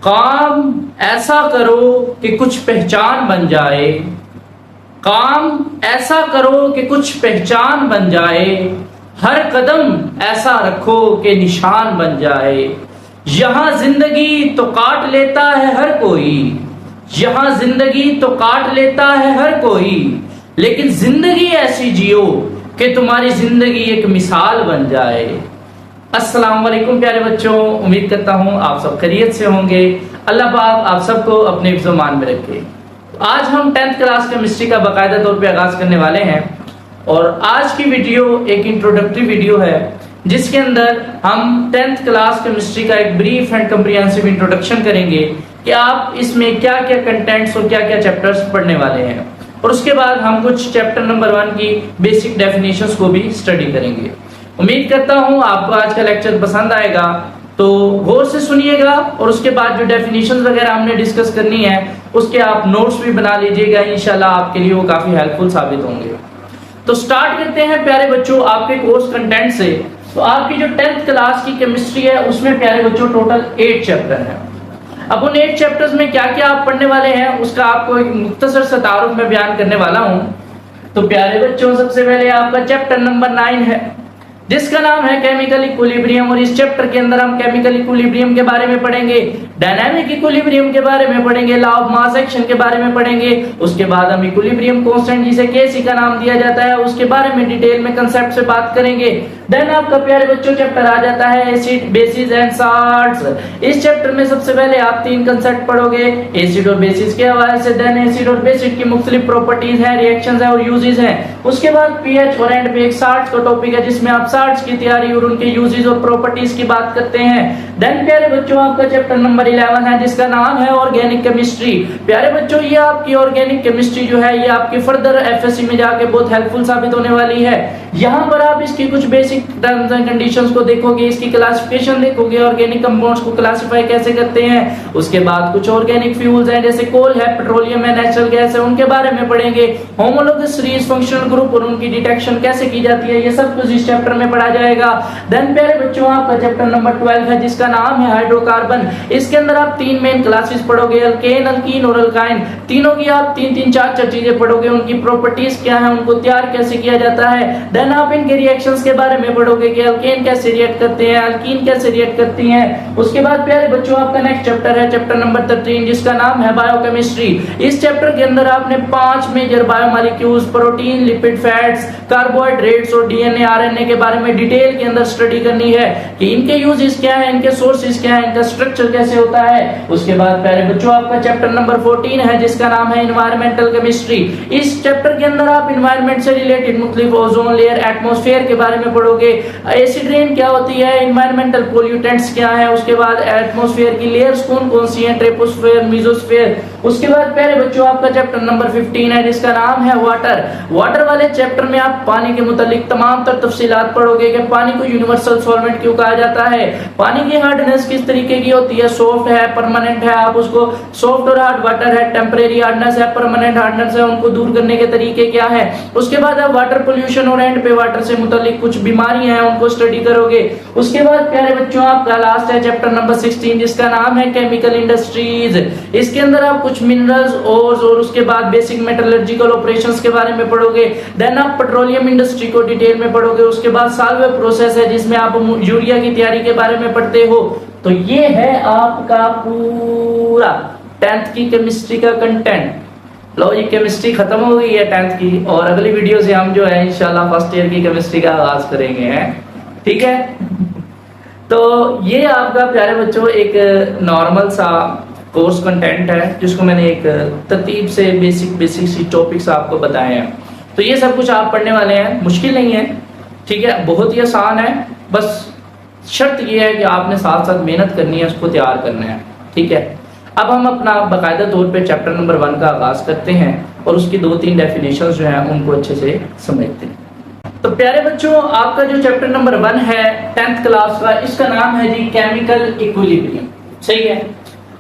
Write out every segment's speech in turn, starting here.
काम ऐसा करो कि कुछ पहचान बन जाए। काम ऐसा करो कि कुछ पहचान बन जाए। हर कदम ऐसा रखो कि निशान बन जाए। यहां जिंदगी तो काट लेता है हर कोई, यहां जिंदगी तो काट लेता है हर कोई, लेकिन जिंदगी ऐसी जियो कि तुम्हारी जिंदगी एक मिसाल बन जाए। अस्सलाम वालेकुम प्यारे बच्चों, उम्मीद करता हूँ आप सब खैरियत से होंगे। अल्लाह पाक आप सबको अपने हिफ्ज़-ओ-मान में रखे। आज हम 10th क्लास केमिस्ट्री का बाकायदा तौर पे आगाज करने वाले हैं और आज की वीडियो एक इंट्रोडक्टरी वीडियो है जिसके अंदर हम 10th क्लास केमिस्ट्री का एक ब्रीफ एंड कम्प्रिहेंसिव इंट्रोडक्शन करेंगे कि आप इसमें क्या क्या कंटेंट्स और क्या क्या चैप्टर्स पढ़ने वाले हैं, और उसके बाद हम कुछ चैप्टर नंबर 1 की बेसिक डेफिनेशंस को भी स्टडी करेंगे। उम्मीद करता हूं आपको आज का लेक्चर पसंद आएगा, तो गौर से सुनिएगा और उसके बाद जो डेफिनेशंस वगैरह हमने डिस्कस करनी है उसके आप नोट्स भी बना लीजिएगा। इंशाल्लाह आपके लिए वो काफी हेल्पफुल साबित होंगे। तो स्टार्ट करते हैं प्यारे बच्चों आपके कोर्स कंटेंट से। तो आपकी जो 10th क्लास की केमिस्ट्री है उसमें प्यारे बच्चों टोटल 8 चैप्टर हैं। अब उन 8 चैप्टर्स में क्या क्या आप पढ़ने वाले हैं उसका आपको एक मुख्तसर सा तारुफ में बयान करने वाला हूं। तो प्यारे बच्चों सबसे पहले आपका चैप्टर नंबर 9 है जिसका नाम है केमिकल इक्विलिब्रियम, और इस चैप्टर के अंदर हम केमिकल इक्विलिब्रियम के बारे में पढ़ेंगे, डायनामिक इक्विलिब्रियम के बारे में पढ़ेंगे, लॉ ऑफ मास एक्शन के बारे में पढ़ेंगे। उसके बाद हम इक्विलिब्रियम कांस्टेंट जिसे केसी का नाम दिया जाता है उसके बारे में डिटेल में कंसेप्ट से बात करेंगे। देन आपका प्यारे बच्चों चैप्टर आ जाता है एसिड, बेसिस एंड साल्ट्स। इस चैप्टर में सबसे पहले आप 3 कंसेप्ट पढ़ोगे एसिड और बेसिस के हवाले से। देन एसिड और बेसिस की मुख्तलिफ प्रॉपर्टीज है, रिएक्शंस है और यूजेस हैं। उसके बाद पीएच और एंड पे एक साल्ट्स का टॉपिक है जिसमें आप साल्ट्स की तैयारी और उनके यूजेस और प्रॉपर्टीज की बात करते हैं। देन प्यारे बच्चों आपका चैप्टर नंबर 11 है जिसका नाम है ऑर्गेनिक केमिस्ट्री। प्यारे बच्चों ये आपकी ऑर्गेनिक केमिस्ट्री जो है ये आपकी फर्दर एफएससी में जाके बहुत हेल्पफुल साबित होने वाली है। यहाँ पर आप इसकी कुछ बेसिक टर्म्स एंड कंडीशंस को देखोगे, इसकी क्लासिफिकेशन देखोगे, ऑर्गेनिक कंपाउंड्स को क्लासिफाई कैसे करते हैं। उसके बाद कुछ ऑर्गेनिक फ्यूल्स हैं जैसे कोल है, पेट्रोलियम है, नेचुरल गैस है, उनके बारे में पढ़ेंगे। होमोलोगस सीरीज, फंक्शनल ग्रुप और उनकी डिटेक्शन कैसे की जाती है ये सब कुछ इस चैप्टर में पढ़ा जाएगा। देन प्यारे बच्चों आपका चैप्टर नंबर 12 है जिसका नाम है हाइड्रोकार्बन। इसके अंदर आप 3 मेन क्लासेस पढ़ोगे, अल्केन, अल्कीन और अल्काइन। तीनों की आप 3-3, 4-4 चीजें पढ़ोगे, उनकी प्रॉपर्टीज क्या है, उनको तैयार कैसे किया जाता है। देन आप इनके रिएक्शंस के बारे में पढ़ोगे कि अल्केन कैसे रिएक्ट करते हैं, अल्कीन कैसे रिएक्ट करती हैं। उसके बाद प्यारे बच्चों आपका नेक्स्ट चैप्टर है चैप्टर नंबर 13 जिसका नाम है बायोकेमिस्ट्री। इस चैप्टर के अंदर आपने 5 major biomolecules, protein, lipid, fats, carbohydrates और डीएनए, आरएनए के बारे में डिटेल के अंदर स्टडी करनी है कि इनके यूजेस क्या है, इनके सोर्सेज क्या है, इनका स्ट्रक्चर कैसे होता है। उसके बाद प्यारे बच्चों आपका चैप्टर नंबर 14 है जिसका नाम है एनवायरमेंटल केमिस्ट्री। इस चैप्टर के अंदर आप एनवायरमेंट से रिलेटेड मुख्तलिफ ओजोन लेयर, एटमॉस्फेयर के बारे में पढ़ोगे, एसिड रेन क्या होती है, एनवायरमेंटल पोल्यूटेंट्स क्या है। उसके बाद एटमॉस्फेयर की लेयर्स कौन कौन सी हैं, ट्रोपोस्फेयर, मेसोस्फेयर। उसके बाद प्यारे बच्चों आपका चैप्टर नंबर 15 है जिसका नाम है वाटर। वाटर वाले चैप्टर में आप पानी के मुतालिक तमाम तर तफसीलात पढ़ोगे कि पानी को यूनिवर्सल सॉल्वेंट क्यों कहा जाता है, पानी की हार्डनेस किस तरीके की होती है, सॉफ्ट है, परमानेंट है, आप उसको सॉफ्ट और हार्ड वाटर है, टेम्परेरी हार्डनेस है, परमानेंट हार्डनेस है, उनको दूर करने के तरीके क्या है। उसके बाद आप वाटर पोल्यूशन और एंड पे वाटर से मुतालिक कुछ बीमारियां हैं उनको स्टडी करोगे। उसके बाद प्यारे बच्चों आपका लास्ट है चैप्टर नंबर 16 जिसका नाम है केमिकल इंडस्ट्रीज। इसके अंदर आप कुछ मिनरल्स और उसके बाद बेसिक मेटलर्जिकल ऑपरेशंस के बारे में पढ़ोगे। देन आप पेट्रोलियम इंडस्ट्री को डिटेल में पढ़ोगे। उसके बाद साल्वे प्रोसेस है जिसमें आप यूरिया की तैयारी के बारे में पढ़ते हो। तो ये है आपका पूरा 10th की केमिस्ट्री का कंटेंट। लो ये केमिस्ट्री खत्म हो गई है 10th की, और अगली वीडियो से हम जो है इंशाल्लाह फर्स्ट ईयर की केमिस्ट्री का आगाज करेंगे हैं, ठीक है। तो ये आपका प्यारे बच्चों एक नॉर्मल सा कोर्स कंटेंट है जिसको मैंने एक तरतीब से बेसिक सी टॉपिक्स आपको बताए हैं। तो ये सब कुछ आप पढ़ने वाले हैं, मुश्किल नहीं है, ठीक है, बहुत ही आसान है। बस शर्त ये है कि आपने साथ साथ मेहनत करनी है, उसको तैयार करना है, ठीक है। अब हम अपना बाकायदा तौर पे चैप्टर नंबर 1 का आगाज करते हैं और उसकी 2-3 डेफिनेशंस जो हैं उनको अच्छे से समझते हैं। तो प्यारे बच्चों आपका जो चैप्टर नंबर 1 है 10th क्लास का, इसका नाम है जी केमिकल इक्विलिब्रियम, सही है।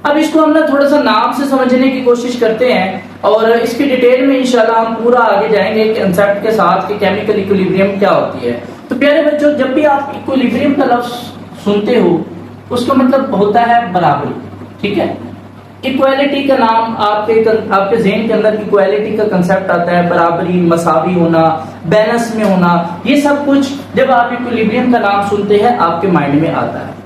अब इसको हम ना थोड़ा सा नाम से समझने की कोशिश करते हैं और इसकी डिटेल में इंशाल्लाह हम पूरा आगे जाएंगे कंसेप्ट के साथ कि केमिकल इक्विलिब्रियम क्या होती है। तो प्यारे बच्चों जब भी आप इक्विलिब्रियम का लफ्ज सुनते हो उसका मतलब होता है बराबरी, ठीक है। इक्वालिटी का नाम आपके ज़हन के अंदर इक्वालिटी का कंसेप्ट आता है, बराबरी, मसावी होना, बैलेंस में होना, ये सब कुछ जब आप इक्विलिब्रियम का नाम सुनते हैं आपके माइंड में आता है।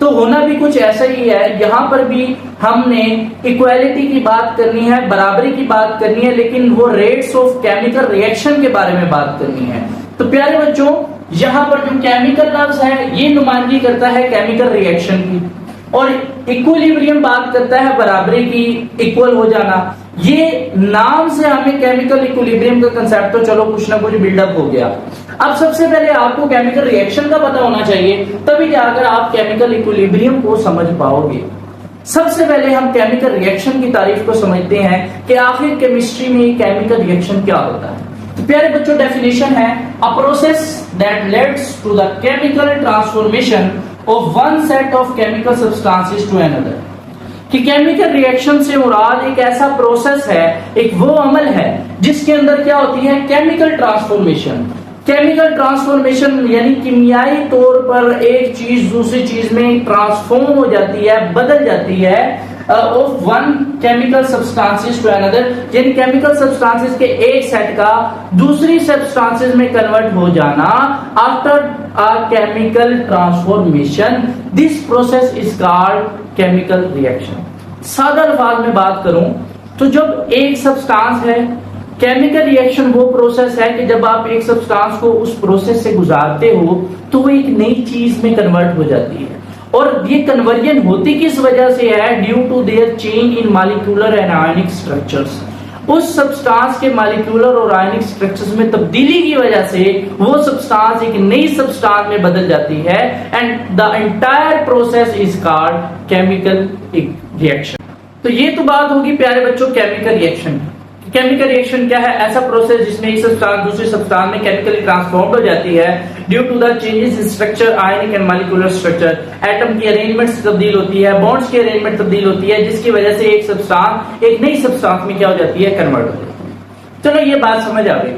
तो होना भी कुछ ऐसा ही है, यहाँ पर भी हमने इक्वालिटी की बात करनी है, बराबरी की बात करनी है, लेकिन वो रेट्स ऑफ केमिकल रिएक्शन के बारे में बात करनी है। तो प्यारे बच्चों, यहाँ पर जो केमिकल लफ्ज है ये नुमाइंदगी करता है केमिकल रिएक्शन की, और इक्विलिब्रियम बात करता है बराबरी की, इक्वल हो जाना। ये नाम से हमें केमिकल इक्विलिब्रियम का कंसेप्ट तो चलो कुछ ना कुछ बिल्डअप हो गया। अब सबसे पहले आपको केमिकल रिएक्शन का पता होना चाहिए, तभी जाकर आप केमिकल इक्विलिब्रियम को समझ पाओगे। सबसे पहले हम केमिकल रिएक्शन की तारीफ को समझते हैं कि आखिर केमिस्ट्री में केमिकल रिएक्शन क्या होता है। तो प्यारे बच्चों, डेफिनेशन है a process that leads to the chemical transformation of one set of chemical substances to another। कि केमिकल रिएक्शन से मुराद एक ऐसा प्रोसेस है, एक वो अमल है जिसके अंदर क्या होती है, केमिकल ट्रांसफॉर्मेशन। केमिकल ट्रांसफॉर्मेशन यानी किमियाई तौर पर एक चीज दूसरी चीज में ट्रांसफॉर्म हो जाती है, बदल जाती है, of one chemical substances to another, यानी केमिकल सब्सटेंसेस के एक सेट का दूसरी सब्सटेंसेस में कन्वर्ट हो जाना after a chemical transformation. This process is called chemical reaction. सादा अल्फाज में बात करूं तो जब एक सब्सटेंस है, केमिकल रिएक्शन वो प्रोसेस है कि जब आप एक सब्सटेंस को उस प्रोसेस से गुजारते हो तो वो एक नई चीज में कन्वर्ट हो जाती है, और ये कन्वर्जन होती किस वजह से है, due to their change in molecular and ionic structures. उस सब्सटेंस के मॉलिक्यूलर और आयनिक स्ट्रक्चर्स में तब्दीली की वजह से वो सब्सटेंस एक नई सब्सटेंस में बदल जाती है, and the entire process is called chemical reaction. तो ये तो बात होगी प्यारे बच्चों केमिकल रिएक्शन। केमिकल रिएक्शन क्या है, ऐसा प्रोसेस जिसमें एक सब्सटेंस दूसरे सब्सटेंस में केमिकली ट्रांसफॉर्म हो जाती है due to the changes in structure, ionic and molecular structure. Atom की अरेंजमेंट तब्दील होती है, बॉन्ड्स की अरेंजमेंट तब्दील होती है, जिसकी वजह से एक सब्सटेंस एक नई सब्सटेंस में क्या हो जाती है, कन्वर्ट हो जाती है। चलो ये बात समझ आ गई।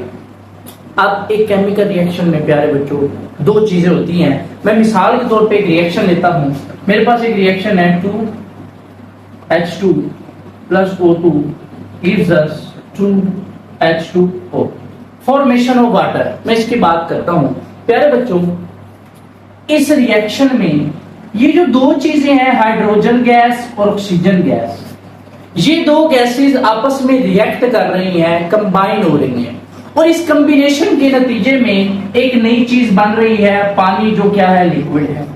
अब एक केमिकल रिएक्शन में प्यारे बच्चों दो चीजें होती हैं। मैं मिसाल के तौर पे एक रिएक्शन लेता हूं। मेरे पास एक रिएक्शन है 2H2 plus O2 gives us 2H2O, formation of water. मैं इसकी बात करता हूं। प्यारे बच्चों, इस रिएक्शन में ये जो दो चीजें हैं, हाइड्रोजन गैस और ऑक्सीजन गैस, ये दो गैसेस आपस में रिएक्ट कर रही हैं, कंबाइन हो रही हैं, और इस कॉम्बिनेशन के नतीजे में एक नई चीज बन रही है, पानी, जो क्या है, लिक्विड है।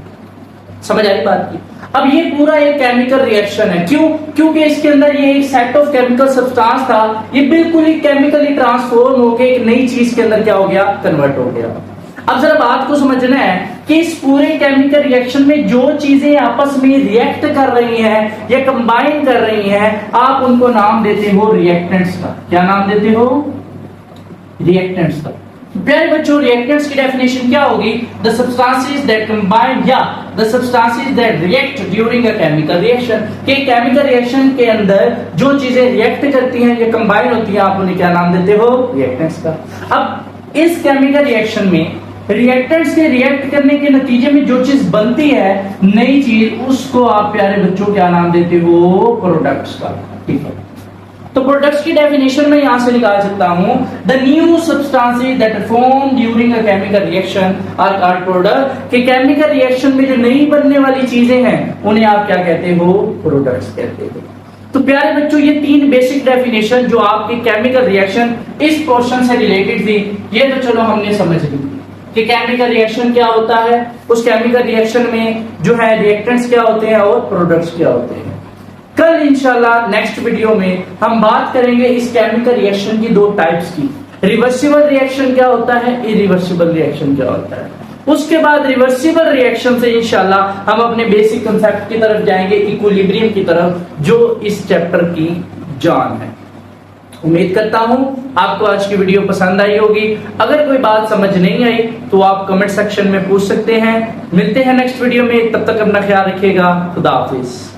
समझ आई बात की? अब ये पूरा एक केमिकल रिएक्शन है। क्यों? क्योंकि इसके अंदर ये एक सेट ऑफ केमिकल सब्सटेंस था, ये बिल्कुल ही केमिकली ट्रांसफॉर्म होकर एक नई चीज के अंदर क्या हो गया, कन्वर्ट हो गया। अब जरा बात को समझना है कि इस पूरे केमिकल रिएक्शन में जो चीजें आपस में रिएक्ट कर रही हैं या कंबाइन कर रही हैं, आप उनको नाम देते हो रिएक्टेंट्स का। क्या नाम देते हो? रिएक्टेंट्स का। प्यारे बच्चों, रिएक्टेंट्स की डेफिनेशन क्या होगी? द सब्सटेंसेस दैट कंबाइन या the substances that react during a chemical reaction. के केमिकल रिएक्शन के अंदर जो चीजें रिएक्ट करती हैं या कंबाइन होती हैं, आप उन्हें क्या नाम देते हो? रिएक्टेंट्स का। अब इस केमिकल रिएक्शन में रिएक्टेंट्स के रिएक्ट करने के नतीजे में जो चीज बनती है, नई चीज, उसको आप प्यारे बच्चों क्या नाम देते हो? प्रोडक्ट्स का। ठीक है, तो प्रोडक्ट्स की डेफिनेशन में यहां से निकाल सकता हूं, the new substances that form during a chemical reaction are called product. कि केमिकल रिएक्शन में जो नई बनने वाली चीजें हैं उन्हें आप क्या कहते हो? प्रोडक्ट्स कहते हो। तो प्यारे बच्चों, ये तीन बेसिक डेफिनेशन जो आपकी केमिकल रिएक्शन इस पोर्शन से रिलेटेड थी, ये तो चलो हमने समझ ली कि केमिकल रिएक्शन क्या होता है, उस केमिकल रिएक्शन में जो है रिएक्टेंट्स क्या होते हैं और प्रोडक्ट्स क्या होते हैं। कल इंशाल्लाह नेक्स्ट वीडियो में हम बात करेंगे इस केमिकल रिएक्शन की दो टाइप्स की। रिवर्सिबल रिएक्शन क्या होता है, इरिवर्सिबल रिएक्शन क्या होता है। उसके बाद रिवर्सिबल रिएक्शन से इंशाल्लाह हम अपने बेसिक कंसेप्ट की तरफ जाएंगे, इक्विलिब्रियम की तरफ, जो इस चैप्टर की जान है। उम्मीद करता हूं आपको आज की वीडियो पसंद आई होगी। अगर कोई बात समझ नहीं आई तो आप कमेंट सेक्शन में पूछ सकते हैं। मिलते हैं नेक्स्ट वीडियो में, तब तक अपना ख्याल रखिएगा। खुदा हाफिज।